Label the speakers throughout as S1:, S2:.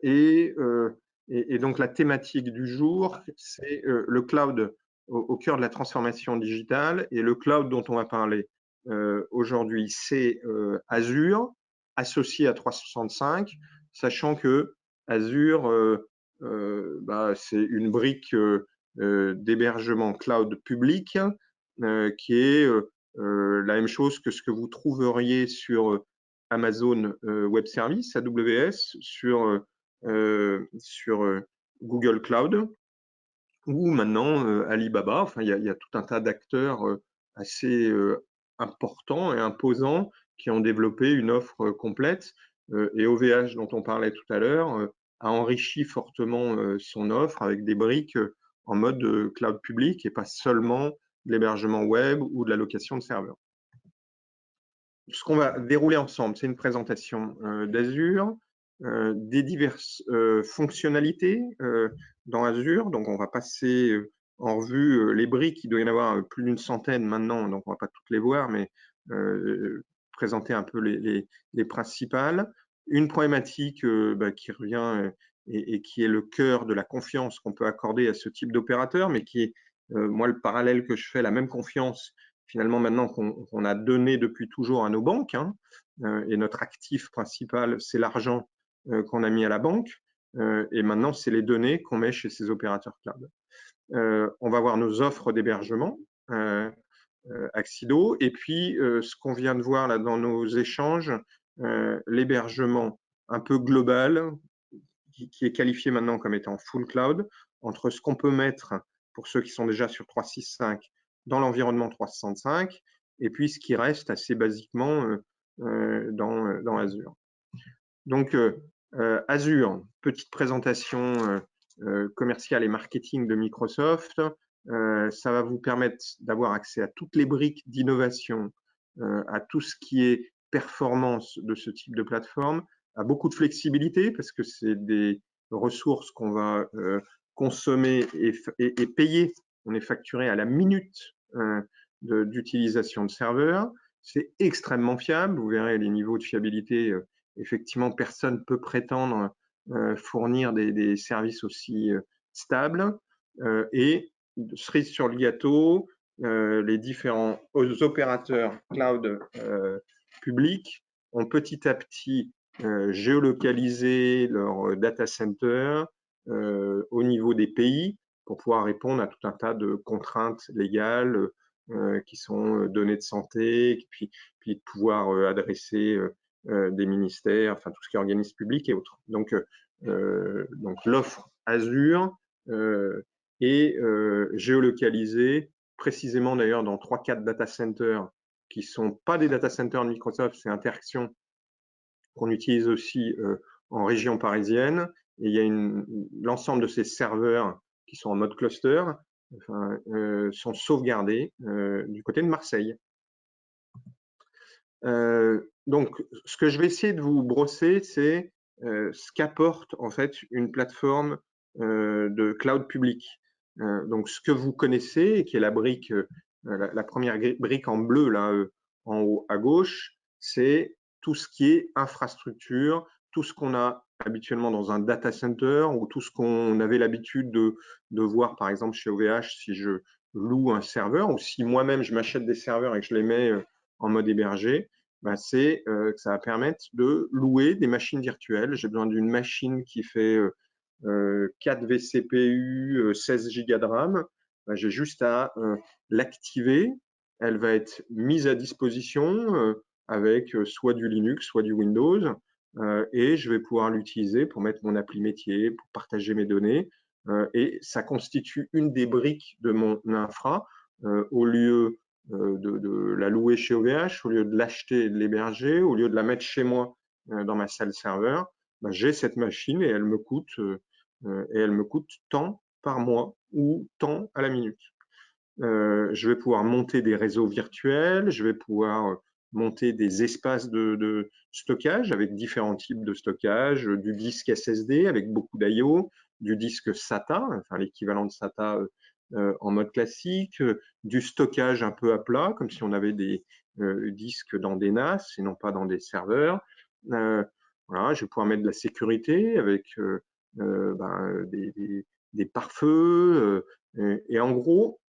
S1: Et donc, la thématique du jour, c'est le cloud au cœur de la transformation digitale. Et le cloud dont on va parler aujourd'hui, c'est Azure, associé à 365, sachant que Azure, c'est une brique d'hébergement cloud public qui est la même chose que ce que vous trouveriez sur Amazon Web Services, AWS, sur Google Cloud, ou maintenant Alibaba. Enfin, il y a tout un tas d'acteurs assez importants et imposants qui ont développé une offre complète. Et OVH, dont on parlait tout à l'heure, a enrichi fortement son offre avec des briques en mode cloud public et pas seulement de l'hébergement web ou de la location de serveurs. Ce qu'on va dérouler ensemble, c'est une présentation d'Azure, des diverses fonctionnalités dans Azure. Donc, on va passer en revue les briques. Il doit y en avoir plus d'une centaine maintenant, donc on ne va pas toutes les voir, mais présenter un peu les principales. Une problématique qui revient et qui est le cœur de la confiance qu'on peut accorder à ce type d'opérateur, mais qui est, moi, le parallèle que je fais, la même confiance finalement maintenant qu'on a donné depuis toujours à nos banques, hein, et notre actif principal, c'est l'argent qu'on a mis à la banque, et maintenant, c'est les données qu'on met chez ces opérateurs cloud. On va voir nos offres d'hébergement, Axido, et puis ce qu'on vient de voir là dans nos échanges, l'hébergement un peu global, qui est qualifié maintenant comme étant full cloud, entre ce qu'on peut mettre pour ceux qui sont déjà sur 365 dans l'environnement 365, et puis ce qui reste assez basiquement dans Azure. Donc, Azure, petite présentation commerciale et marketing de Microsoft. Ça va vous permettre d'avoir accès à toutes les briques d'innovation, à tout ce qui est performance de ce type de plateforme, à beaucoup de flexibilité, parce que c'est des ressources qu'on va consommer et payer. On est facturé à la minute d'utilisation de serveurs. C'est extrêmement fiable. Vous verrez les niveaux de fiabilité. Effectivement, personne ne peut prétendre fournir des services aussi stables. Et cerise sur le gâteau, les différents opérateurs cloud publics ont petit à petit géolocalisé leur data center au niveau des pays pour pouvoir répondre à tout un tas de contraintes légales qui sont données de santé, puis de pouvoir adresser des ministères, enfin tout ce qui est organisme public et autres. Donc l'offre Azure est géolocalisée précisément d'ailleurs dans 3-4 data centers qui ne sont pas des data centers de Microsoft, c'est Interaction qu'on utilise aussi en région parisienne. Et il y a l'ensemble de ces serveurs qui sont en mode cluster sont sauvegardés du côté de Marseille. Donc, ce que je vais essayer de vous brosser, c'est ce qu'apporte en fait une plateforme de cloud public. Donc, ce que vous connaissez, qui est la brique, la première brique en bleu là en haut à gauche, c'est tout ce qui est infrastructure, tout ce qu'on a habituellement dans un data center ou tout ce qu'on avait l'habitude de voir par exemple chez OVH si je loue un serveur ou si moi-même je m'achète des serveurs et que je les mets en mode hébergé, c'est que ça va permettre de louer des machines virtuelles. J'ai besoin d'une machine qui fait 4 vCPU, 16 Go de RAM. J'ai juste à l'activer. Elle va être mise à disposition avec soit du Linux, soit du Windows, et je vais pouvoir l'utiliser pour mettre mon appli métier, pour partager mes données. Et ça constitue une des briques de mon infra. Au lieu de la louer chez OVH, au lieu de l'acheter et de l'héberger, au lieu de la mettre chez moi dans ma salle serveur, j'ai cette machine et elle me coûte tant par mois ou tant à la minute. Je vais pouvoir monter des réseaux virtuels, je vais pouvoir monter des espaces de stockage avec différents types de stockage, du disque SSD avec beaucoup d'IO, du disque SATA, enfin l'équivalent de SATA en mode classique, du stockage un peu à plat, comme si on avait des disques dans des NAS et non pas dans des serveurs. Voilà, je vais pouvoir mettre de la sécurité avec des pare-feux. Et en gros,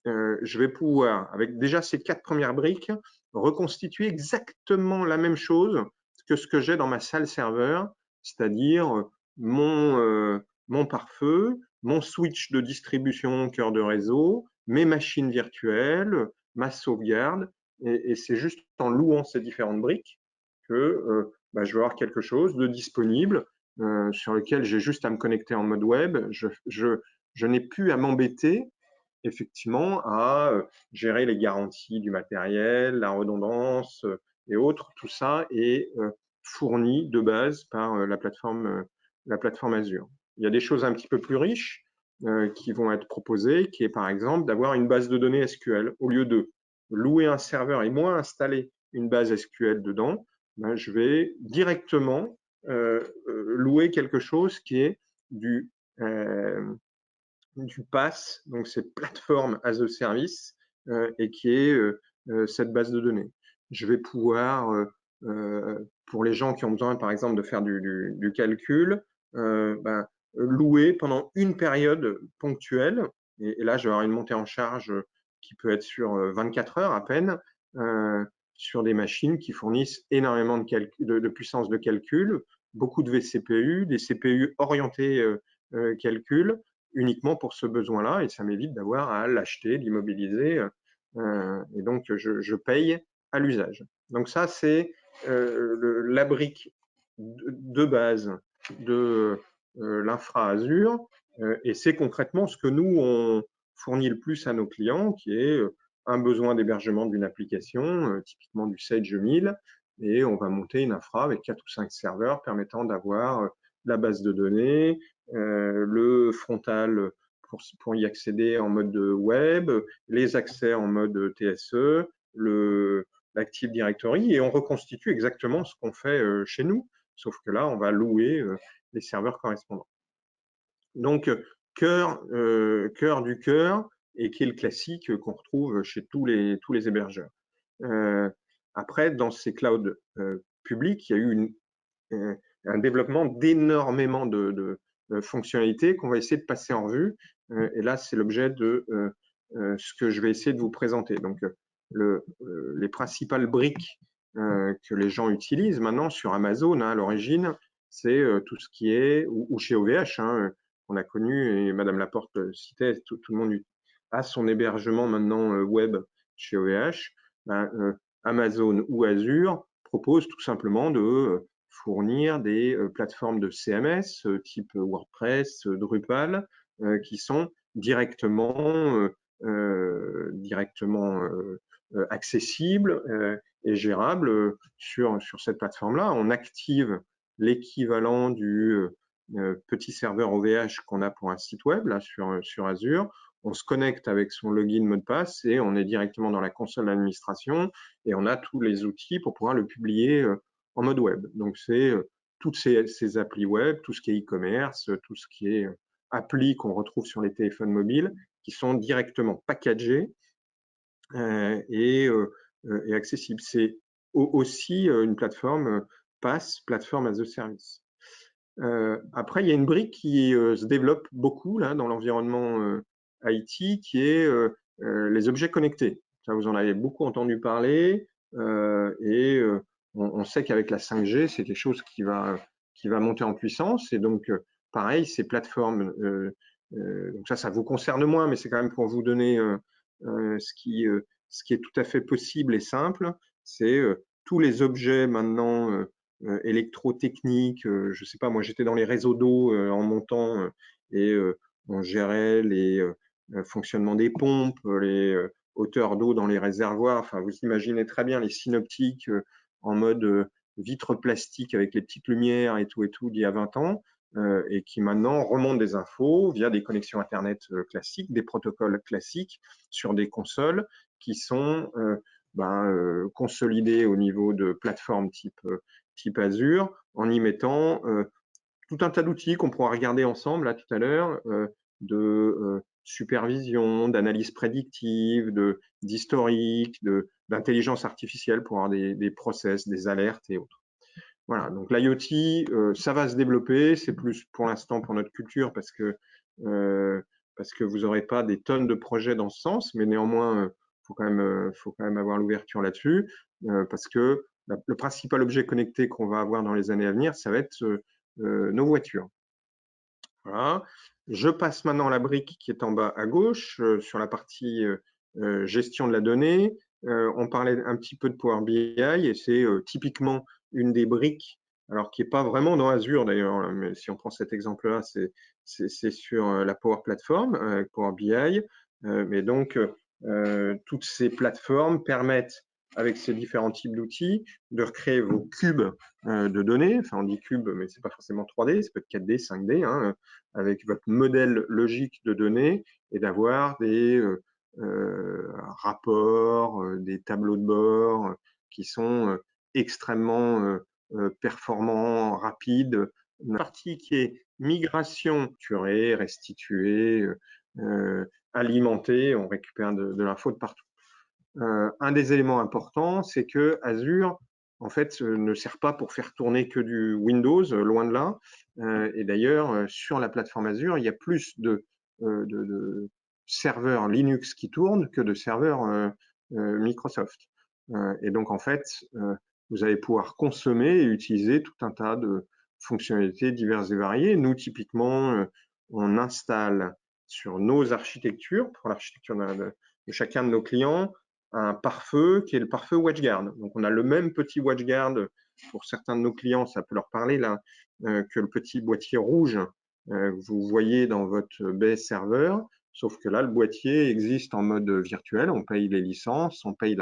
S1: je vais pouvoir, avec déjà ces 4 premières briques, reconstituer exactement la même chose que ce que j'ai dans ma salle serveur, c'est-à-dire mon pare-feu, mon switch de distribution cœur de réseau, mes machines virtuelles, ma sauvegarde. Et c'est juste en louant ces différentes briques que je vais avoir quelque chose de disponible sur lequel j'ai juste à me connecter en mode web. Je n'ai plus à m'embêter effectivement à gérer les garanties du matériel, la redondance et autres. Tout ça est fourni de base par la plateforme Azure. Il y a des choses un petit peu plus riches qui vont être proposées, qui est par exemple d'avoir une base de données SQL. Au lieu de louer un serveur et moi installer une base SQL dedans, je vais directement louer quelque chose qui est du PaaS, donc c'est Platform as a Service, et qui est cette base de données. Je vais pouvoir, pour les gens qui ont besoin, par exemple, de faire du calcul, louer pendant une période ponctuelle, et là, je vais avoir une montée en charge qui peut être sur 24 heures à peine, sur des machines qui fournissent énormément de puissance de calcul, beaucoup de vCPU, des CPU orientés calcul, uniquement pour ce besoin-là, et ça m'évite d'avoir à l'acheter, de l'immobiliser, et donc je paye à l'usage. Donc ça, c'est la brique de base de l'infra Azure, et c'est concrètement ce que nous, on fournit le plus à nos clients, qui est un besoin d'hébergement d'une application, typiquement du Sage 1000, et on va monter une infra avec 4 ou 5 serveurs permettant d'avoir la base de données, le frontal pour y accéder en mode web, les accès en mode TSE, l'Active Directory, et on reconstitue exactement ce qu'on fait chez nous, sauf que là, on va louer les serveurs correspondants. Donc, cœur du cœur, et qui est le classique qu'on retrouve chez tous les hébergeurs. Après, dans ces clouds publics, il y a eu un développement d'énormément de fonctionnalités qu'on va essayer de passer en revue. Et là, c'est l'objet de ce que je vais essayer de vous présenter. Donc, les principales briques que les gens utilisent maintenant sur Amazon, à l'origine, c'est tout ce qui est, ou chez OVH, on a connu, et Madame Laporte citait, tout le monde a son hébergement maintenant web chez OVH. Amazon ou Azure propose tout simplement de fournir des plateformes de CMS type WordPress, Drupal, qui sont directement accessibles et gérables sur cette plateforme-là. On active l'équivalent du petit serveur OVH qu'on a pour un site web là, sur Azure. On se connecte avec son login mot de passe et on est directement dans la console d'administration et on a tous les outils pour pouvoir le publier en mode web. Donc, c'est toutes ces applis web, tout ce qui est e-commerce, tout ce qui est applis qu'on retrouve sur les téléphones mobiles, qui sont directement packagés et accessibles. C'est aussi une plateforme PaaS, Platform as a Service. Après, il y a une brique qui se développe beaucoup là, dans l'environnement IT, qui est les objets connectés. Ça, vous en avez beaucoup entendu parler, et on sait qu'avec la 5G, c'est quelque chose qui va monter en puissance. Et donc, pareil, ces plateformes, donc ça vous concerne moins, mais c'est quand même pour vous donner ce qui est tout à fait possible et simple. C'est tous les objets maintenant électrotechniques. Je ne sais pas, moi j'étais dans les réseaux d'eau en montant et on gérait les fonctionnements des pompes, les hauteurs d'eau dans les réservoirs. Enfin, vous imaginez très bien les synoptiques en mode vitre plastique avec les petites lumières et tout d'il y a 20 ans, et qui maintenant remontent des infos via des connexions Internet classiques, des protocoles classiques sur des consoles qui sont consolidées au niveau de plateformes type Azure, en y mettant tout un tas d'outils qu'on pourra regarder ensemble là tout à l'heure, de supervision, d'analyse prédictive, d'historique, d'intelligence artificielle pour avoir des process, des alertes et autres. Voilà, donc l'IoT, ça va se développer, c'est plus pour l'instant pour notre culture parce que vous n'aurez pas des tonnes de projets dans ce sens, mais néanmoins, faut quand même avoir l'ouverture là-dessus, parce que le principal objet connecté qu'on va avoir dans les années à venir, ça va être nos voitures. Voilà. Je passe maintenant à la brique qui est en bas à gauche, sur la partie gestion de la donnée. On parlait un petit peu de Power BI et c'est typiquement une des briques, alors qui n'est pas vraiment dans Azure d'ailleurs, mais si on prend cet exemple-là, c'est sur la Power Platform avec Power BI. Mais donc, toutes ces plateformes permettent, avec ces différents types d'outils, de recréer vos cubes de données. Enfin, on dit cube, mais c'est pas forcément 3D, ça peut être 4D, 5D, hein, avec votre modèle logique de données et d'avoir des rapports, des tableaux de bord qui sont extrêmement performants, rapides. Une partie qui est migration, curée, restituée, alimentée, on récupère de l'info de partout. Un des éléments importants, c'est que Azure, en fait, ne sert pas pour faire tourner que du Windows, loin de là. Et d'ailleurs, sur la plateforme Azure, il y a plus de serveurs Linux qui tournent que de serveurs Microsoft. Et donc, en fait, vous allez pouvoir consommer et utiliser tout un tas de fonctionnalités diverses et variées. Nous, typiquement, on installe sur nos architectures, pour l'architecture de chacun de nos clients, un pare-feu qui est le pare-feu WatchGuard. Donc, on a le même petit WatchGuard pour certains de nos clients, ça peut leur parler là, que le petit boîtier rouge que vous voyez dans votre baie serveur, sauf que là, le boîtier existe en mode virtuel, on paye les licences, on paye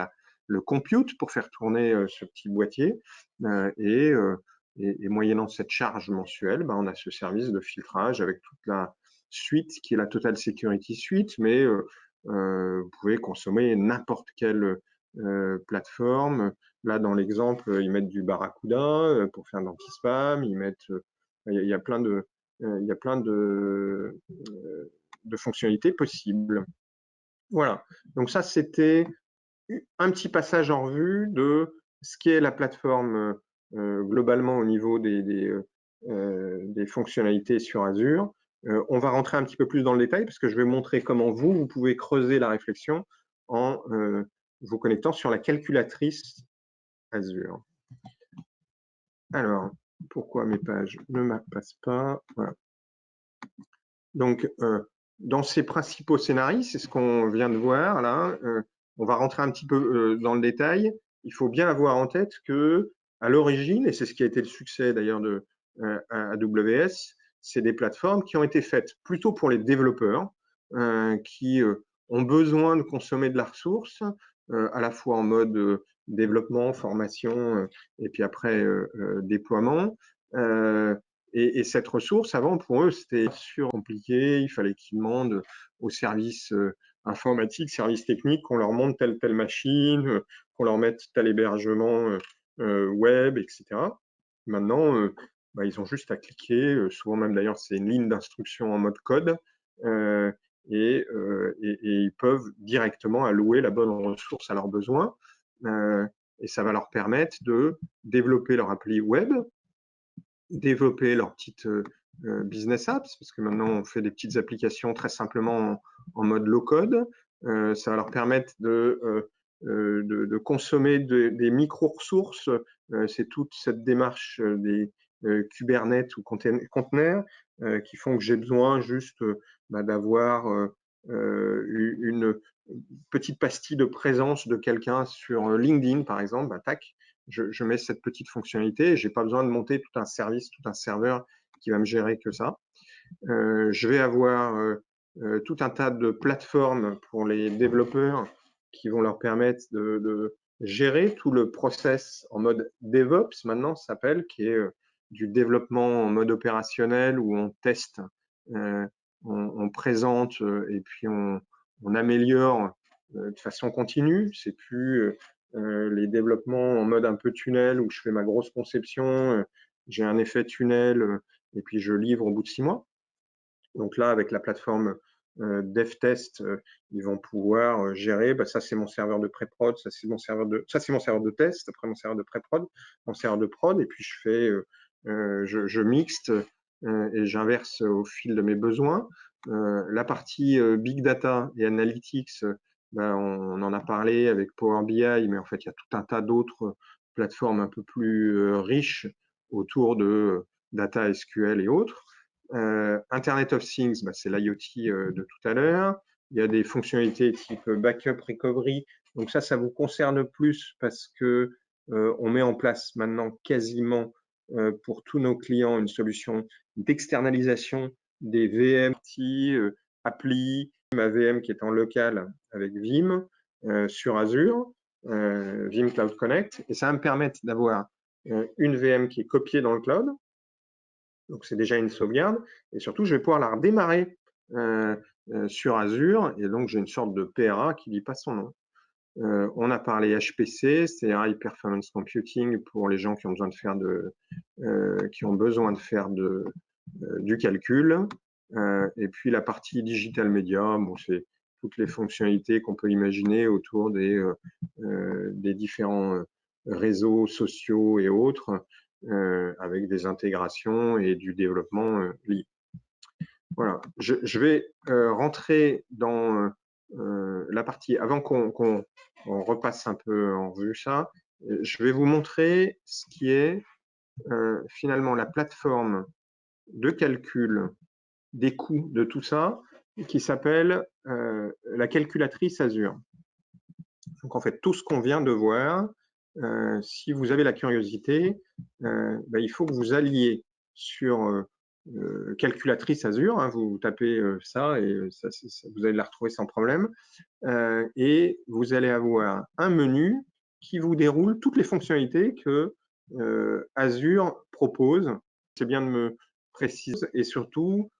S1: le compute pour faire tourner ce petit boîtier, et moyennant cette charge mensuelle, on a ce service de filtrage avec toute la suite qui est la Total Security Suite, mais vous pouvez consommer n'importe quelle plateforme. Là, dans l'exemple, ils mettent du Barracuda pour faire d'anti-spam. Il y a plein de fonctionnalités possibles. Voilà. Donc ça, c'était un petit passage en revue de ce qu'est la plateforme globalement au niveau des fonctionnalités sur Azure. On va rentrer un petit peu plus dans le détail parce que je vais montrer comment vous pouvez creuser la réflexion en vous connectant sur la calculatrice Azure. Alors, pourquoi mes pages ne passent pas? Voilà. Donc, dans ces principaux scénarios, c'est ce qu'on vient de voir là. On va rentrer un petit peu dans le détail. Il faut bien avoir en tête que, à l'origine, et c'est ce qui a été le succès d'ailleurs de AWS, c'est des plateformes qui ont été faites plutôt pour les développeurs qui ont besoin de consommer de la ressource, à la fois en mode développement, formation et puis après déploiement. Et cette ressource, avant, pour eux, c'était compliqué. Il fallait qu'ils demandent aux services informatiques, services techniques, qu'on leur monte telle machine, qu'on leur mette tel hébergement web, etc. Maintenant, ils ont juste à cliquer. Souvent même, d'ailleurs, c'est une ligne d'instruction en mode code. Et ils peuvent directement allouer la bonne ressource à leurs besoins. Et ça va leur permettre de développer leur appli web, développer leurs petites business apps, parce que maintenant on fait des petites applications très simplement en mode low-code. Ça va leur permettre de consommer des micro-ressources. C'est toute cette démarche des Kubernetes ou conteneurs qui font que j'ai besoin juste d'avoir une petite pastille de présence de quelqu'un sur LinkedIn, par exemple. Tac, je mets cette petite fonctionnalité. Je n'ai pas besoin de monter tout un service, tout un serveur qui va me gérer que ça. Je vais avoir tout un tas de plateformes pour les développeurs qui vont leur permettre de gérer tout le process en mode DevOps, maintenant, ça s'appelle, qui est du développement en mode opérationnel où on teste, on présente et puis on améliore de façon continue. C'est plus les développements en mode un peu tunnel où je fais ma grosse conception, j'ai un effet tunnel et puis je livre au bout de 6 mois. Donc là, avec la plateforme dev test, ils vont pouvoir gérer, ça c'est mon serveur de pré-prod, ça c'est mon serveur de test, après mon serveur de pré-prod, mon serveur de prod, et puis je mixte et j'inverse au fil de mes besoins. La partie big data et analytics, on en a parlé avec Power BI, mais en fait il y a tout un tas d'autres plateformes un peu plus riches autour de data SQL et autres. Internet of Things, c'est l'IoT de tout à l'heure. Il y a des fonctionnalités type backup recovery. Donc ça vous concerne plus parce que on met en place maintenant quasiment pour tous nos clients une solution d'externalisation des VM, appli, ma VM qui est en local avec Vim sur Azure, Vim Cloud Connect. Et ça va me permettre d'avoir une VM qui est copiée dans le cloud. Donc, c'est déjà une sauvegarde. Et surtout, je vais pouvoir la redémarrer sur Azure. Et donc, j'ai une sorte de PRA qui ne dit pas son nom. On a parlé HPC, c'est-à-dire High Performance Computing pour les gens qui ont besoin de faire du calcul. Et puis, la partie Digital Media, c'est toutes les fonctionnalités qu'on peut imaginer autour des différents réseaux sociaux et autres. Avec des intégrations et du développement lié. Voilà, je vais rentrer dans la partie, avant qu'on repasse un peu en revue ça, je vais vous montrer ce qui est finalement la plateforme de calcul des coûts de tout ça, qui s'appelle la calculatrice Azure. Donc en fait, tout ce qu'on vient de voir, si vous avez la curiosité, il faut que vous alliez sur calculatrice Azure, hein, vous tapez ça et vous allez la retrouver sans problème, et vous allez avoir un menu qui vous déroule toutes les fonctionnalités que Azure propose. C'est bien de me préciser, et surtout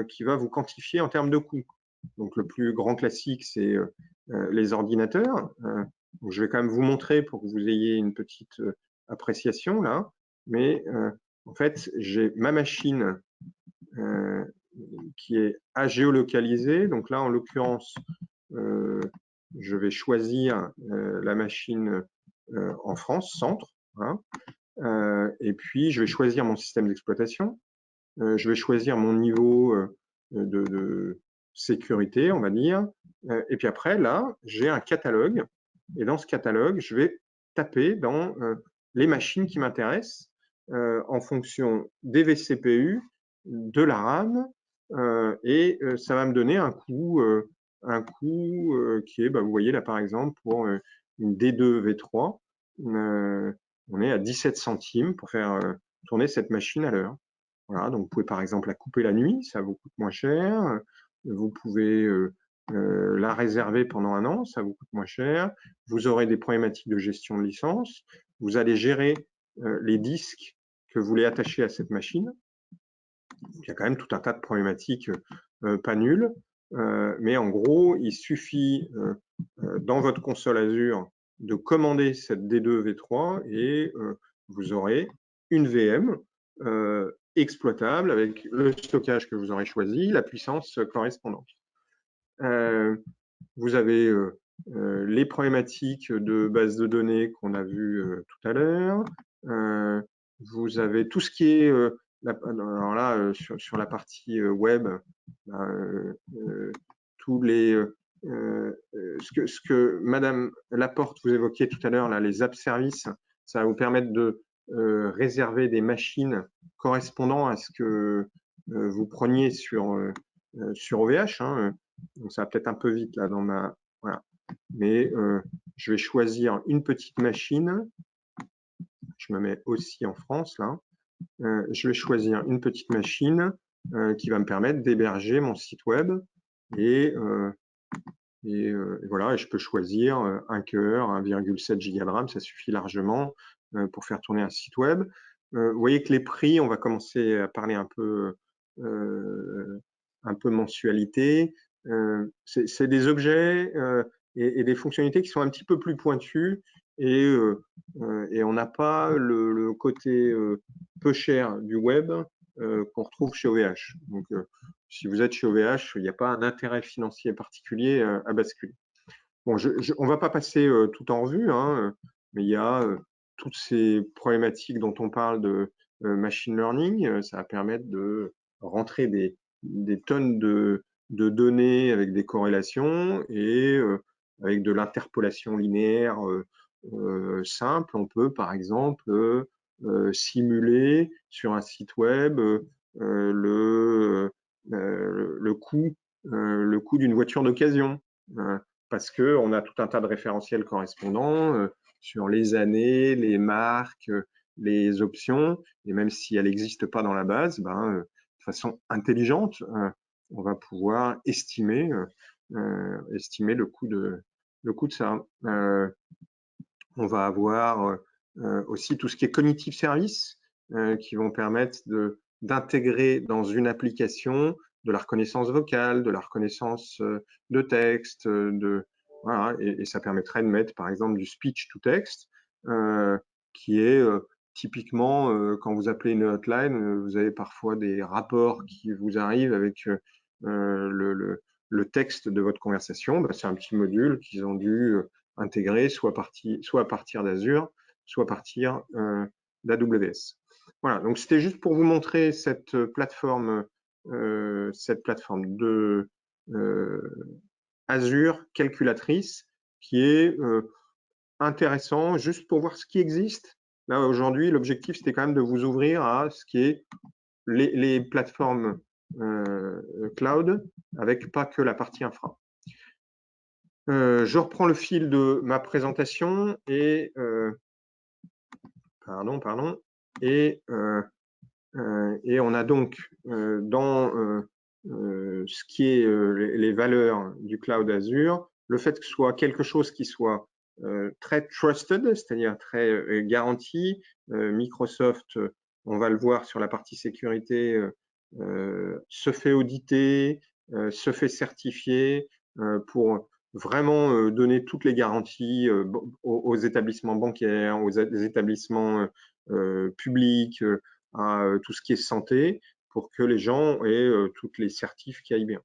S1: qui va vous quantifier en termes de coûts. Donc le plus grand classique, c'est les ordinateurs. Donc, je vais quand même vous montrer pour que vous ayez une petite appréciation là. Mais en fait, j'ai ma machine qui est à géolocaliser. Donc là, en l'occurrence, je vais choisir la machine en France, centre. Hein. Et puis, je vais choisir mon système d'exploitation. Je vais choisir mon niveau de sécurité, on va dire. Et puis après, là, j'ai un catalogue. Et dans ce catalogue, je vais taper dans les machines qui m'intéressent en fonction des vCPU, de la RAM, et ça va me donner un coût qui est, vous voyez là par exemple, pour une D2 V3, on est à 17 centimes pour faire tourner cette machine à l'heure. Voilà, donc vous pouvez par exemple la couper la nuit, ça vous coûte moins cher. Vous pouvez la réserver pendant un an, ça vous coûte moins cher. Vous aurez des problématiques de gestion de licence. Vous allez gérer les disques que vous voulez attacher à cette machine. Il y a quand même tout un tas de problématiques pas nulles. Mais en gros, il suffit dans votre console Azure de commander cette D2 V3 et vous aurez une VM exploitable avec le stockage que vous aurez choisi, la puissance correspondante. Vous avez les problématiques de base de données qu'on a vues tout à l'heure. Vous avez tout ce qui est, alors là, sur la partie web, tous les, ce que Madame Laporte vous évoquiez tout à l'heure, là, les app services, ça va vous permettre de réserver des machines correspondant à ce que vous preniez sur OVH. Hein. Donc ça va peut-être un peu vite là dans ma... Voilà. Mais je vais choisir une petite machine. Je me mets aussi en France là. Je vais choisir une petite machine qui va me permettre d'héberger mon site web. Et voilà, et je peux choisir un cœur, 1,7 Go de RAM, ça suffit largement pour faire tourner un site web. Vous voyez que les prix, on va commencer à parler un peu mensualité. C'est des objets et des fonctionnalités qui sont un petit peu plus pointues et on n'a pas le côté peu cher du web qu'on retrouve chez OVH. Donc, si vous êtes chez OVH, il n'y a pas un intérêt financier particulier à basculer. Bon, on ne va pas passer tout en revue, hein, mais il y a toutes ces problématiques dont on parle de machine learning. Ça va permettre de rentrer des tonnes de données avec des corrélations et avec de l'interpolation linéaire simple. On peut, par exemple, simuler sur un site web le coût d'une voiture d'occasion. Parce qu'on a tout un tas de référentiels correspondants sur les années, les marques, les options, et même si elle n'existe pas dans la base, de façon intelligente, on va pouvoir estimer le coût de ça. On va avoir aussi tout ce qui est cognitive service, qui vont permettre d'intégrer dans une application de la reconnaissance vocale, de la reconnaissance de texte, voilà, et ça permettrait de mettre par exemple du speech to text, qui est typiquement quand vous appelez une hotline, vous avez parfois des rapports qui vous arrivent avec le texte de votre conversation. C'est un petit module qu'ils ont dû intégrer soit à partir d'Azure, soit à partir d'AWS. Voilà, donc c'était juste pour vous montrer cette plateforme de Azure calculatrice qui est intéressant juste pour voir ce qui existe. Là, aujourd'hui, l'objectif, c'était quand même de vous ouvrir à ce qui est les plateformes cloud avec pas que la partie infra. Je reprends le fil de ma présentation et et on a donc dans ce qui est les valeurs du cloud Azure, le fait que ce soit quelque chose qui soit très trusted, c'est-à-dire très garanti. Microsoft, on va le voir sur la partie sécurité, se fait auditer, se fait certifier pour vraiment donner toutes les garanties aux établissements bancaires, aux établissements publics, à tout ce qui est santé, pour que les gens aient toutes les certifs qui aillent bien.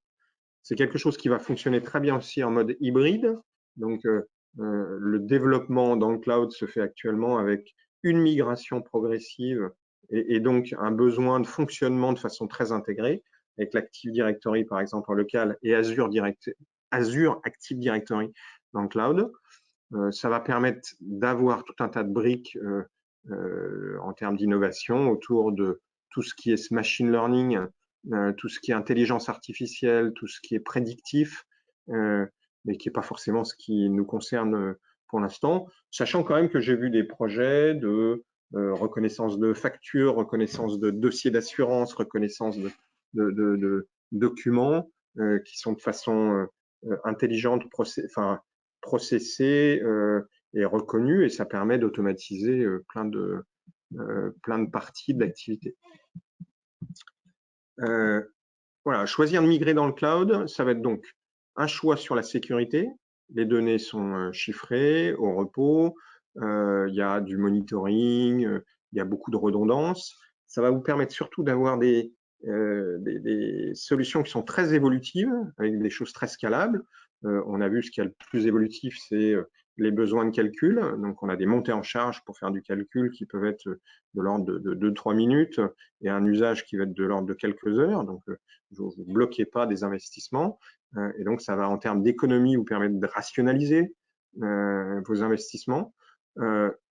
S1: C'est quelque chose qui va fonctionner très bien aussi en mode hybride. Donc, le développement dans le cloud se fait actuellement avec une migration progressive et donc un besoin de fonctionnement de façon très intégrée, avec l'Active Directory, par exemple, en local, et Azure Active Directory dans le cloud. Ça va permettre d'avoir tout un tas de briques en termes d'innovation autour de tout ce qui est machine learning, tout ce qui est intelligence artificielle, tout ce qui est prédictif, mais qui n'est pas forcément ce qui nous concerne pour l'instant, sachant quand même que j'ai vu des projets de reconnaissance de factures, reconnaissance de dossiers d'assurance, reconnaissance de documents qui sont de façon intelligente, processés et reconnus, et ça permet d'automatiser plein de parties de l'activité. Voilà, choisir de migrer dans le cloud, ça va être donc un choix sur la sécurité. Les données sont chiffrées, au repos, il y a du monitoring, il y a beaucoup de redondance. Ça va vous permettre surtout d'avoir des solutions qui sont très évolutives, avec des choses très scalables. On a vu ce qui est le plus évolutif, c'est les besoins de calcul. Donc, on a des montées en charge pour faire du calcul qui peuvent être de l'ordre de 2-3 minutes et un usage qui va être de l'ordre de quelques heures. Donc, vous ne bloquez pas des investissements. Et donc, ça va, en termes d'économie, vous permettre de rationaliser vos investissements.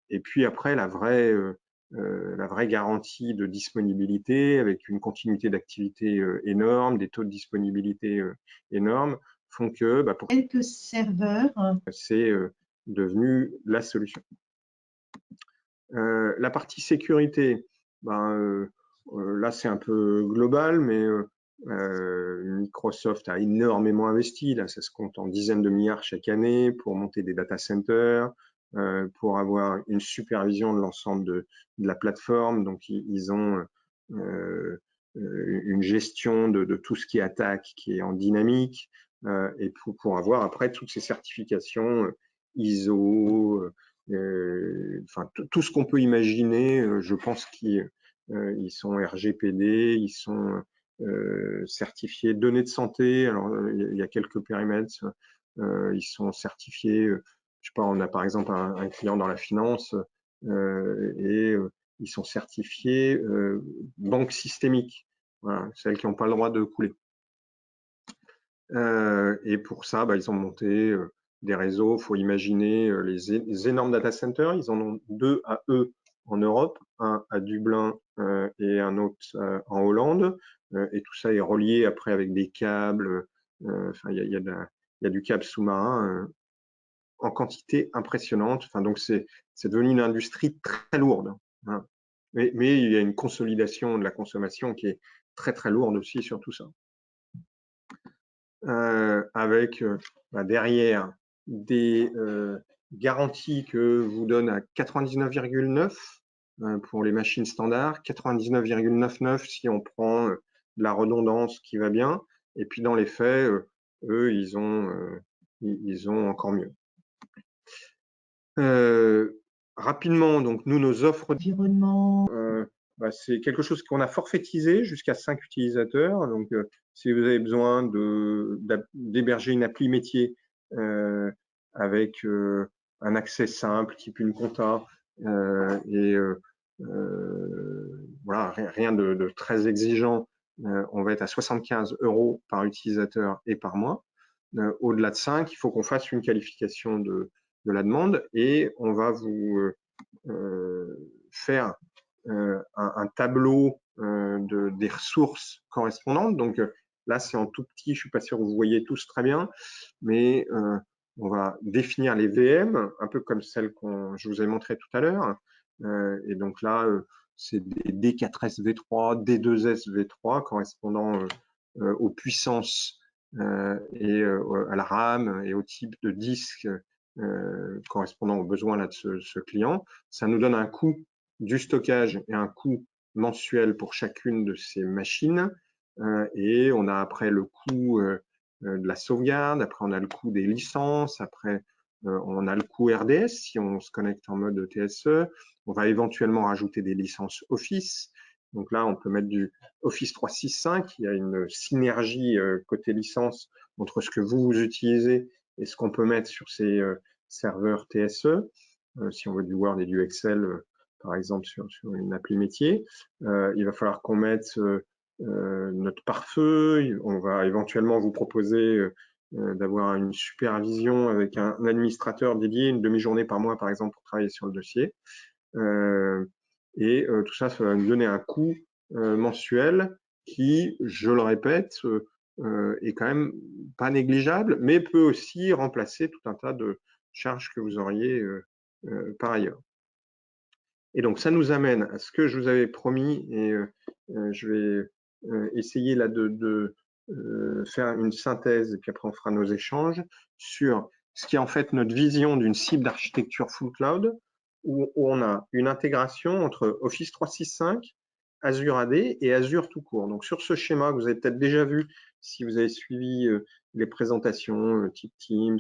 S1: Et puis après, la vraie garantie de disponibilité avec une continuité d'activité énorme, des taux de disponibilité énormes, font que pour
S2: quelques serveurs,
S1: c'est devenu la solution. La partie sécurité, là c'est un peu global, mais Microsoft a énormément investi, là ça se compte en dizaines de milliards chaque année pour monter des data centers, pour avoir une supervision de l'ensemble de la plateforme. Donc ils ont une gestion de tout ce qui est attaque qui est en dynamique, et pour avoir après toutes ces certifications ISO, enfin tout ce qu'on peut imaginer, je pense, qui ils sont RGPD, ils sont certifiés données de santé. Alors, il y a quelques périmètres. Ils sont certifiés, je sais pas, on a par exemple un client dans la finance et ils sont certifiés banque systémique, voilà, celles qui n'ont pas le droit de couler. Et pour ça, ils ont monté des réseaux. Il faut imaginer les énormes data centers. Ils en ont 2 à eux en Europe, un à Dublin et un autre en Hollande. Et tout ça est relié après avec des câbles. Enfin, il y a du câble sous-marin en quantité impressionnante. Enfin, donc c'est devenu une industrie très lourde. Hein. Mais il y a une consolidation de la consommation qui est très très lourde aussi sur tout ça. Avec derrière des garanties que vous donne à 99,9 pour les machines standards, 99,99 si on prend de la redondance qui va bien, et puis dans les faits, eux, ils ont encore mieux. Rapidement, donc nous, nos offres d'environnement, c'est quelque chose qu'on a forfaitisé jusqu'à 5 utilisateurs. Donc, si vous avez besoin d'héberger une appli métier avec un accès simple, type une compta, voilà, rien de très exigeant, on va être à 75 € par utilisateur et par mois. Au-delà de 5, il faut qu'on fasse une qualification de la demande et on va vous faire un tableau des ressources correspondantes. Donc là, c'est en tout petit, je ne suis pas sûr que vous voyez tous très bien, mais on va définir les VM, un peu comme celles que je vous ai montrées tout à l'heure. Et donc là, c'est des D4S V3, D2S V3 correspondant aux puissances et à la RAM et au type de disque correspondant aux besoins là, de ce client. Ça nous donne un coût du stockage et un coût mensuel pour chacune de ces machines. Et on a après le coût de la sauvegarde, après on a le coût des licences, après on a le coût RDS si on se connecte en mode TSE. On va éventuellement rajouter des licences Office. Donc là, on peut mettre du Office 365. Il y a une synergie côté licence entre ce que vous utilisez et ce qu'on peut mettre sur ces serveurs TSE. Si on veut du Word et du Excel, par exemple, sur une appli métier. Il va falloir qu'on mette notre pare-feu. On va éventuellement vous proposer d'avoir une supervision avec un administrateur dédié, une demi-journée par mois, par exemple, pour travailler sur le dossier. Et tout ça, ça va nous donner un coût mensuel qui, je le répète, est quand même pas négligeable, mais peut aussi remplacer tout un tas de charges que vous auriez par ailleurs. Et donc, ça nous amène à ce que je vous avais promis, et je vais essayer là de faire une synthèse, et puis après on fera nos échanges, sur ce qui est en fait notre vision d'une cible d'architecture full cloud, où on a une intégration entre Office 365, Azure AD et Azure tout court. Donc, sur ce schéma, vous avez peut-être déjà vu si vous avez suivi les présentations type Teams,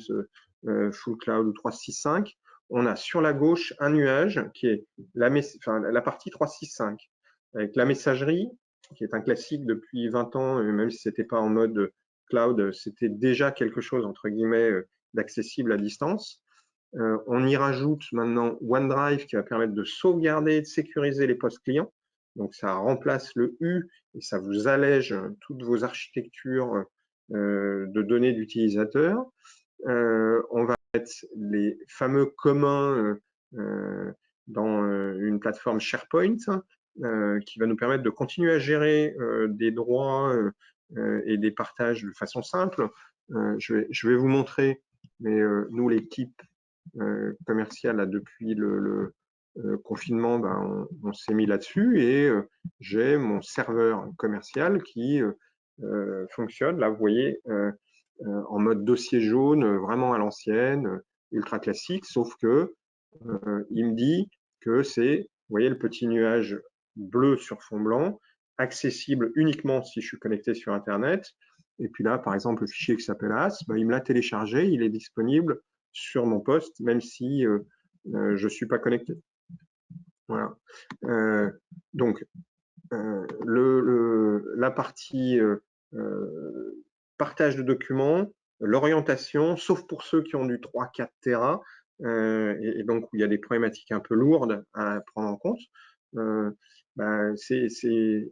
S1: full cloud ou 365, on a sur la gauche un nuage qui est la partie 365, avec la messagerie, qui est un classique depuis 20 ans, même si ce n'était pas en mode cloud, c'était déjà quelque chose, entre guillemets, d'accessible à distance. On y rajoute maintenant OneDrive qui va permettre de sauvegarder et de sécuriser les postes clients. Donc, ça remplace le U et ça vous allège toutes vos architectures de données d'utilisateurs. On va mettre les fameux communs dans une plateforme SharePoint qui va nous permettre de continuer à gérer des droits et des partages de façon simple. Je vais vous montrer, mais nous, l'équipe commerciale, là, depuis le confinement, on s'est mis là-dessus et j'ai mon serveur commercial qui fonctionne. Là, vous voyez, en mode dossier jaune, vraiment à l'ancienne, ultra classique, sauf que il me dit que c'est, vous voyez, le petit nuage bleu sur fond blanc, accessible uniquement si je suis connecté sur Internet. Et puis là, par exemple, le fichier qui s'appelle AS, il me l'a téléchargé, il est disponible sur mon poste, même si je ne suis pas connecté. Voilà. Donc, la partie partage de documents, l'orientation, sauf pour ceux qui ont du 3-4 Tera, et donc où il y a des problématiques un peu lourdes à prendre en compte, c'est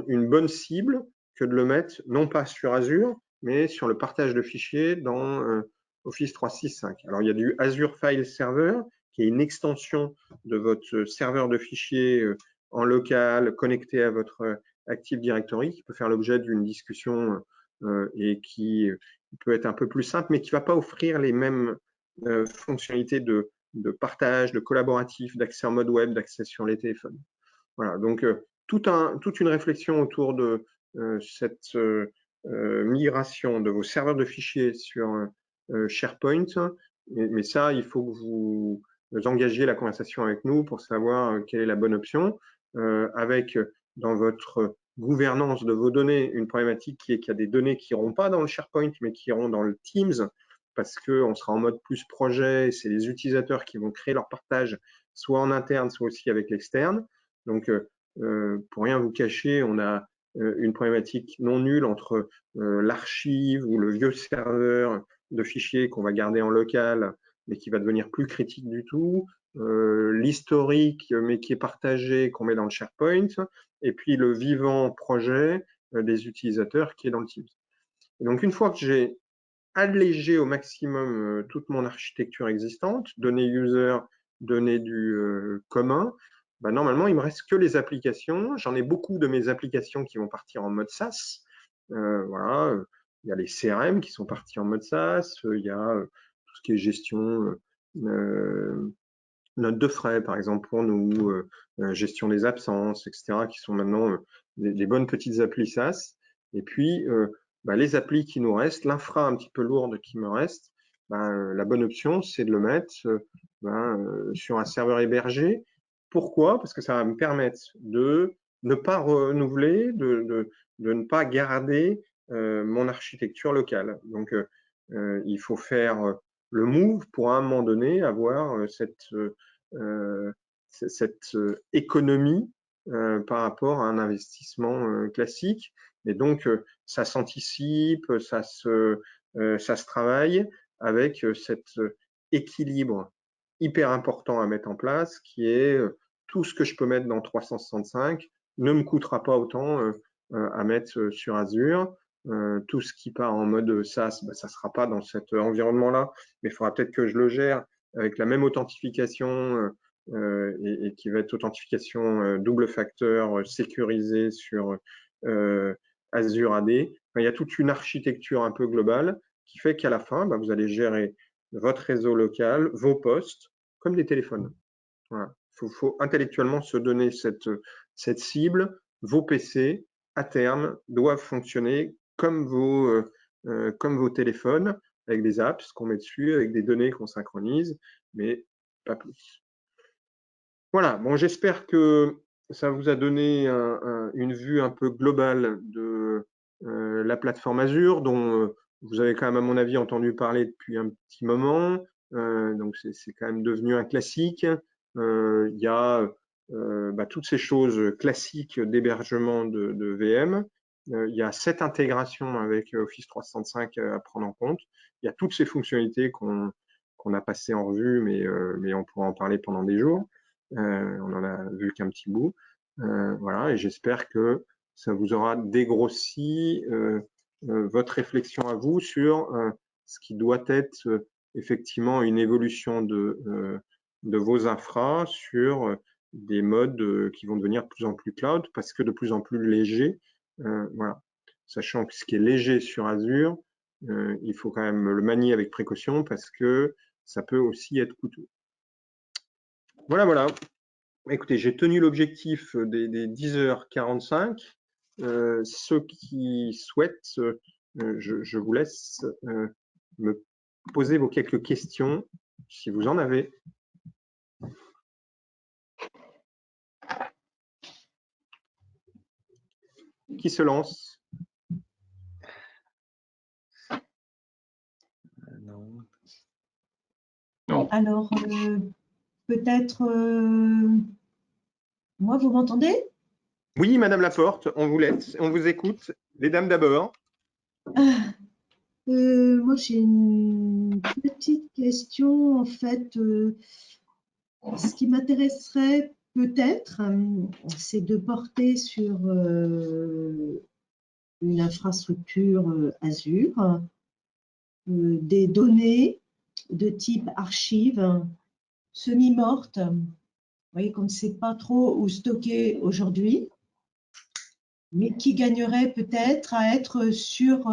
S1: une bonne cible que de le mettre non pas sur Azure, mais sur le partage de fichiers dans Office 365. Alors, il y a du Azure File Server, qui est une extension de votre serveur de fichiers en local, connecté à votre Active Directory, qui peut faire l'objet d'une discussion et qui peut être un peu plus simple, mais qui ne va pas offrir les mêmes fonctionnalités de partage, de collaboratif, d'accès en mode web, d'accès sur les téléphones. Voilà, donc toute une réflexion autour de cette migration de vos serveurs de fichiers sur SharePoint, mais ça, il faut que vous engagiez la conversation avec nous pour savoir quelle est la bonne option, avec dans votre gouvernance de vos données une problématique qui est qu'il y a des données qui n'iront pas dans le SharePoint, mais qui iront dans le Teams, parce qu'on sera en mode plus projet, c'est les utilisateurs qui vont créer leur partage, soit en interne, soit aussi avec l'externe. Donc, pour rien vous cacher, on a une problématique non nulle entre l'archive ou le vieux serveur de fichiers qu'on va garder en local, mais qui va devenir plus critique du tout, l'historique, mais qui est partagé, qu'on met dans le SharePoint, et puis le vivant projet des utilisateurs qui est dans le Teams. Et donc, une fois que j'ai allégé au maximum toute mon architecture existante, données user, données du commun, normalement, il me reste que les applications. J'en ai beaucoup de mes applications qui vont partir en mode SaaS. Voilà, il y a les CRM qui sont partis en mode SaaS, il y a tout ce qui est gestion, notes de frais, par exemple, pour nous, gestion des absences, etc., qui sont maintenant des bonnes petites applis SaaS. Et puis, les applis qui nous restent, l'infra un petit peu lourde qui me reste, la bonne option, c'est de le mettre sur un serveur hébergé. Pourquoi? Parce que ça va me permettre de ne pas renouveler, de ne pas garder mon architecture locale. Donc, il faut faire le move pour à un moment donné avoir cette économie par rapport à un investissement classique. Et donc, ça s'anticipe, ça se travaille avec cet équilibre hyper important à mettre en place, qui est tout ce que je peux mettre dans 365 ne me coûtera pas autant à mettre sur Azure. Tout ce qui part en mode SaaS, ça ne sera pas dans cet environnement-là, mais il faudra peut-être que je le gère avec la même authentification et qui va être authentification double facteur sécurisée sur Azure AD. Enfin, il y a toute une architecture un peu globale qui fait qu'à la fin, vous allez gérer votre réseau local, vos postes, comme des téléphones. Voilà. Faut intellectuellement se donner cette cible. Vos PC, à terme, doivent fonctionner comme vos téléphones, avec des apps qu'on met dessus, avec des données qu'on synchronise, mais pas plus. Voilà, bon, j'espère que ça vous a donné une vue un peu globale de la plateforme Azure, dont vous avez quand même, à mon avis, entendu parler depuis un petit moment. Donc, c'est quand même devenu un classique. Il y a toutes ces choses classiques d'hébergement de VM. Il y a cette intégration avec Office 365 à prendre en compte. Il y a toutes ces fonctionnalités qu'on a passées en revue, mais on pourra en parler pendant des jours. On en a vu qu'un petit bout. Voilà, et j'espère que ça vous aura dégrossi votre réflexion à vous sur ce qui doit être effectivement une évolution de vos infras sur des modes qui vont devenir de plus en plus cloud parce que de plus en plus légers. Voilà. Sachant que ce qui est léger sur Azure, il faut quand même le manier avec précaution parce que ça peut aussi être coûteux. Voilà, voilà. Écoutez, j'ai tenu l'objectif des 10h45. Ceux qui souhaitent, je vous laisse me poser vos quelques questions, si vous en avez. Qui se lance?
S2: Non.
S3: Alors, peut-être, moi, vous m'entendez?
S1: Oui, Madame Laporte, on vous laisse, on vous écoute. Les dames d'abord.
S2: Moi, j'ai une petite question. En fait, ce qui m'intéresserait peut-être, c'est de porter sur une infrastructure Azure des données de type archive semi-mortes. Vous voyez qu'on ne sait pas trop où stocker aujourd'hui, mais qui gagnerait peut-être à être sur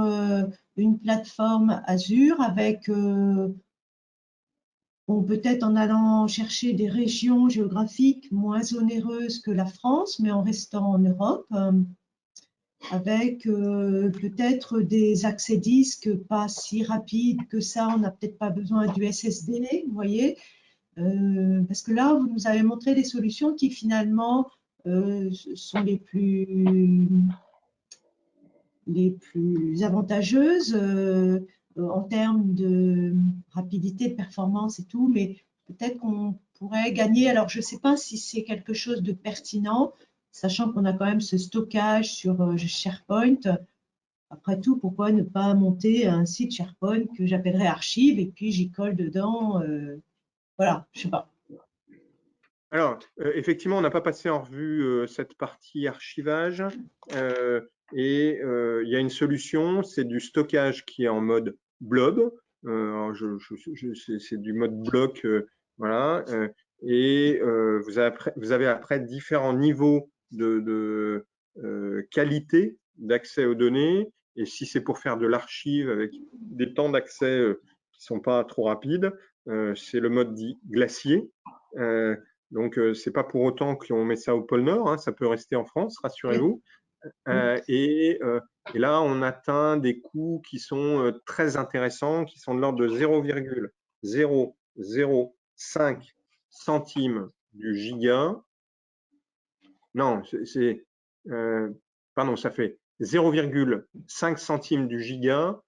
S2: une plateforme Azure avec peut-être en allant chercher des régions géographiques moins onéreuses que la France, mais en restant en Europe, avec peut-être des accès disques pas si rapides que ça, on n'a peut-être pas besoin du SSD, vous voyez, parce que là, vous nous avez montré des solutions qui finalement sont les plus avantageuses en termes de rapidité, de performance et tout, mais peut-être qu'on pourrait gagner. Alors, je ne sais pas si c'est quelque chose de pertinent, sachant qu'on a quand même ce stockage sur SharePoint. Après tout, pourquoi ne pas monter un site SharePoint que j'appellerais archive et puis j'y colle dedans voilà, je ne sais pas.
S1: Alors, effectivement, on n'a pas passé en revue cette partie archivage. Et il y a une solution, c'est du stockage qui est en mode blob. C'est du mode bloc, voilà. Et vous avez après différents niveaux de qualité d'accès aux données. Et si c'est pour faire de l'archive avec des temps d'accès qui ne sont pas trop rapides, c'est le mode dit glacier. Donc, c'est pas pour autant qu'on met ça au pôle Nord, hein, ça peut rester en France, rassurez-vous. Et là, on atteint des coûts qui sont très intéressants, qui sont de l'ordre de 0,005 centimes du giga. Non, pardon, ça fait 0,5 centimes du giga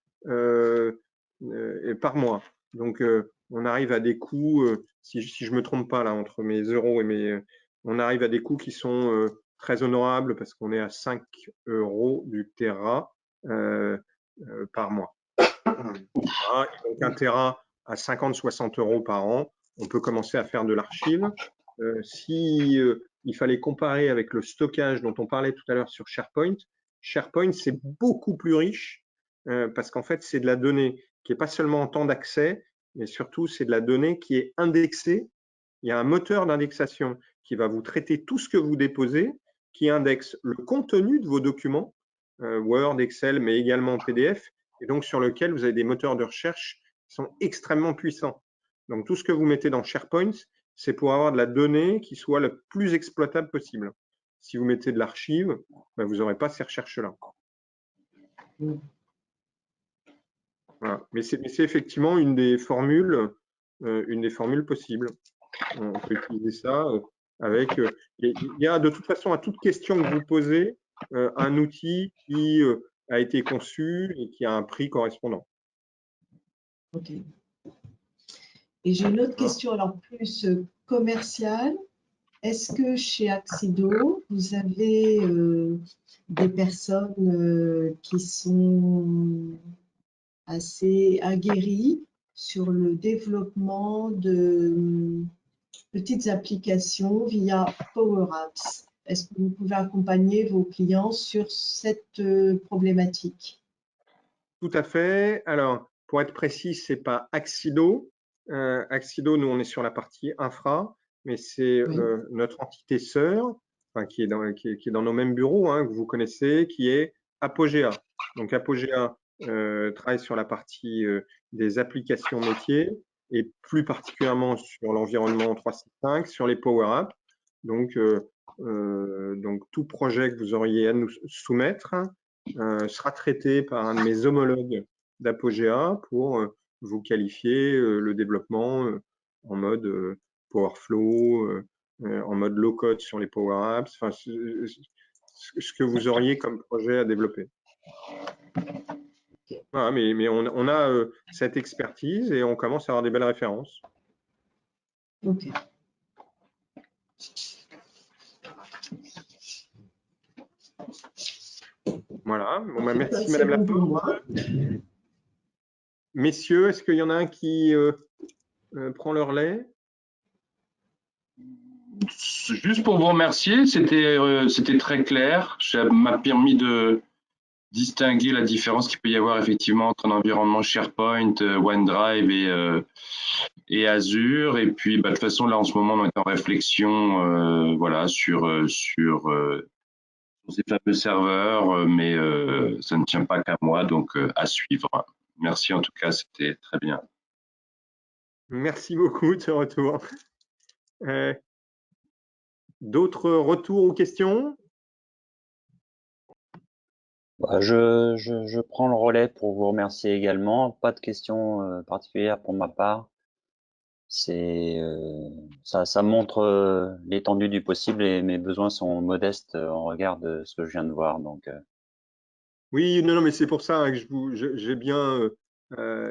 S1: par mois. Donc, on arrive à des coûts, si je ne me trompe pas là, entre mes euros et on arrive à des coûts qui sont très honorables parce qu'on est à 5 euros du Tera par mois. Voilà, donc un Tera à 50-60 euros par an, on peut commencer à faire de l'archive. Si il fallait comparer avec le stockage dont on parlait tout à l'heure sur SharePoint, SharePoint c'est beaucoup plus riche parce qu'en fait c'est de la donnée qui n'est pas seulement en temps d'accès, mais surtout c'est de la donnée qui est indexée. Il y a un moteur d'indexation qui va vous traiter tout ce que vous déposez, qui indexe le contenu de vos documents, Word, Excel, mais également PDF, et donc sur lequel vous avez des moteurs de recherche qui sont extrêmement puissants. Donc tout ce que vous mettez dans SharePoint, c'est pour avoir de la donnée qui soit le plus exploitable possible. Si vous mettez de l'archive, ben, vous n'aurez pas ces recherches-là. Voilà. Mais c'est effectivement une des formules possibles. On peut utiliser ça avec. Il y a de toute façon à toute question que vous posez un outil qui a été conçu et qui a un prix correspondant.
S2: Ok. Et j'ai une autre question, alors plus commerciale. Est-ce que chez Axido, vous avez des personnes qui sont assez aguerries sur le développement de petites applications via Power Apps? Est-ce que vous pouvez accompagner vos clients sur cette problématique?
S1: Tout à fait. Alors, pour être précis, c'est pas Axido. Axido, nous, on est sur la partie infra, mais c'est
S2: Oui.
S1: notre entité sœur, enfin, qui est dans nos mêmes bureaux, hein, que vous connaissez, qui est Apogea. Donc, Apogea travaille sur la partie des applications métiers et plus particulièrement sur l'environnement 365, sur les Power Apps. Donc, tout projet que vous auriez à nous soumettre sera traité par un de mes homologues d'Apogea pour vous qualifier le développement en mode Powerflow, en mode low-code sur les Power Apps, enfin, ce que vous auriez comme projet à développer. Voilà, mais on a cette expertise et on commence à avoir des belles références.
S2: Ok.
S1: Voilà. Bon, bah, merci,
S2: C'est
S1: Madame la
S2: bon pour moi.
S1: Messieurs, est-ce qu'il y en a un qui prend leur lait?
S3: Juste pour vous remercier, c'était très clair. Ça m'a permis de distinguer la différence qu'il peut y avoir effectivement entre un environnement SharePoint, OneDrive et Azure. Et puis, bah, de toute façon, là, en ce moment, on est en réflexion voilà, sur ces fameux serveurs, mais ça ne tient pas qu'à moi, donc à suivre. Merci en tout cas, c'était très bien.
S1: Merci beaucoup de ce retour. D'autres retours ou questions?
S4: Bah, je prends le relais pour vous remercier également. Pas de questions particulières pour ma part. Ça montre l'étendue du possible et mes besoins sont modestes en regard de ce que je viens de voir. Donc,
S1: Oui, non, mais c'est pour ça hein, que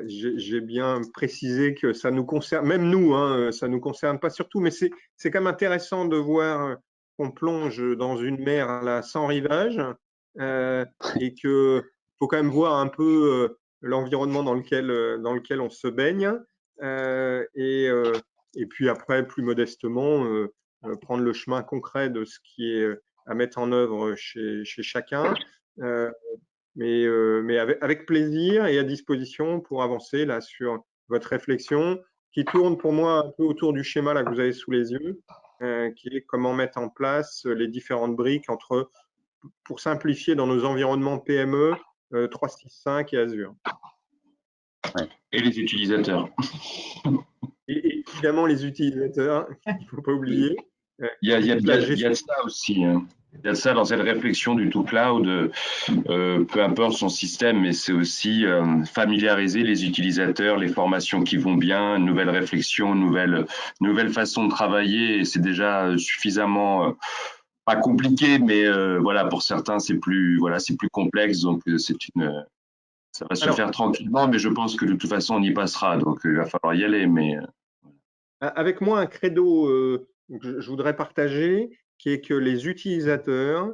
S1: j'ai bien précisé que ça nous concerne, même nous, hein, ça nous concerne pas surtout, mais c'est quand même intéressant de voir qu'on plonge dans une mer là sans rivage et que faut quand même voir un peu l'environnement dans lequel on se baigne et puis après plus modestement prendre le chemin concret de ce qui est à mettre en œuvre chez chacun. Mais avec plaisir et à disposition pour avancer là sur votre réflexion qui tourne pour moi un peu autour du schéma là que vous avez sous les yeux, qui est comment mettre en place les différentes briques pour simplifier dans nos environnements PME 365 et Azure.
S3: Et les utilisateurs.
S1: Et évidemment les utilisateurs, il ne faut pas oublier.
S3: Il y a de ça aussi. Hein. Il y a de ça dans cette réflexion du tout cloud, peu importe son système, mais c'est aussi familiariser les utilisateurs, les formations qui vont bien, une nouvelle réflexion, nouvelle façon de travailler. Et c'est déjà suffisamment pas compliqué, mais voilà, pour certains c'est plus complexe. Donc ça va se faire tranquillement, mais je pense que de toute façon on y passera. Donc il va falloir y aller. Mais
S1: avec moi un credo que je voudrais partager, qui est que les utilisateurs,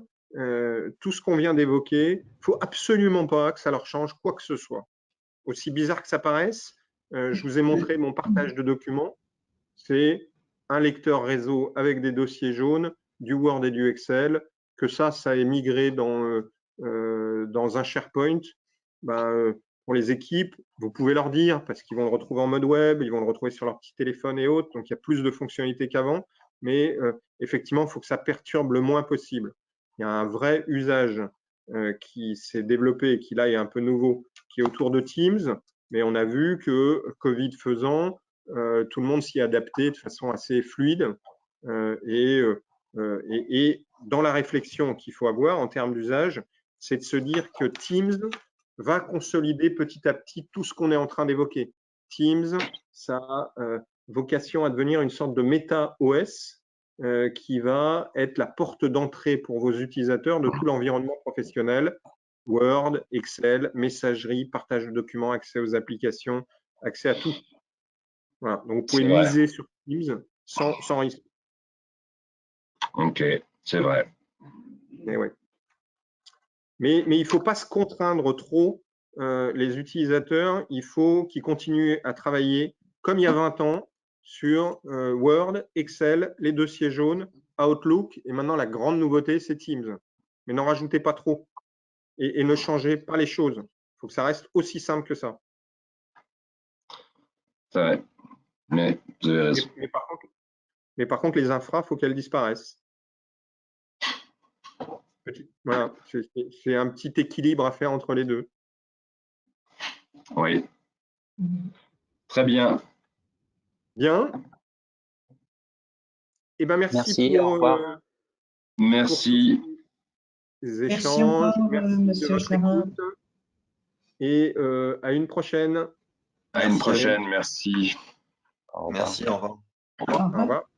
S1: tout ce qu'on vient d'évoquer, il ne faut absolument pas que ça leur change quoi que ce soit. Aussi bizarre que ça paraisse, je vous ai montré mon partage de documents. C'est un lecteur réseau avec des dossiers jaunes, du Word et du Excel, que ça est migré dans un SharePoint. Pour les équipes, vous pouvez leur dire, parce qu'ils vont le retrouver en mode web, ils vont le retrouver sur leur petit téléphone et autres, donc il y a plus de fonctionnalités qu'avant, mais effectivement, il faut que ça perturbe le moins possible. Il y a un vrai usage qui s'est développé et qui là est un peu nouveau, qui est autour de Teams, mais on a vu que Covid faisant, tout le monde s'y est adapté de façon assez fluide et dans la réflexion qu'il faut avoir en termes d'usage, c'est de se dire que Teams va consolider petit à petit tout ce qu'on est en train d'évoquer. Teams, ça a vocation à devenir une sorte de méta-OS qui va être la porte d'entrée pour vos utilisateurs de tout l'environnement professionnel, Word, Excel, messagerie, partage de documents, accès aux applications, accès à tout. Voilà. Donc, vous pouvez miser sur Teams sans risque.
S3: Ok, c'est vrai.
S1: Mais il ne faut pas se contraindre trop les utilisateurs. Il faut qu'ils continuent à travailler comme il y a 20 ans sur Word, Excel, les dossiers jaunes, Outlook. Et maintenant, la grande nouveauté, c'est Teams. Mais n'en rajoutez pas trop et ne changez pas les choses. Il faut que ça reste aussi simple que ça.
S3: C'est vrai. Mais vous avez raison.
S1: Mais par contre, les infras, il faut qu'elles disparaissent. Voilà, c'est un petit équilibre à faire entre les deux.
S3: Oui. Très bien.
S1: Bien. Eh ben, merci
S4: au revoir.
S3: Merci.
S1: Pour ces échanges.
S2: Merci encore,
S1: merci
S2: Monsieur
S1: de votre
S2: Charin.
S1: écoute. Et à une prochaine.
S3: À une prochaine, merci.
S4: Au revoir.
S5: Merci, au revoir.
S2: Au revoir.
S1: Au revoir.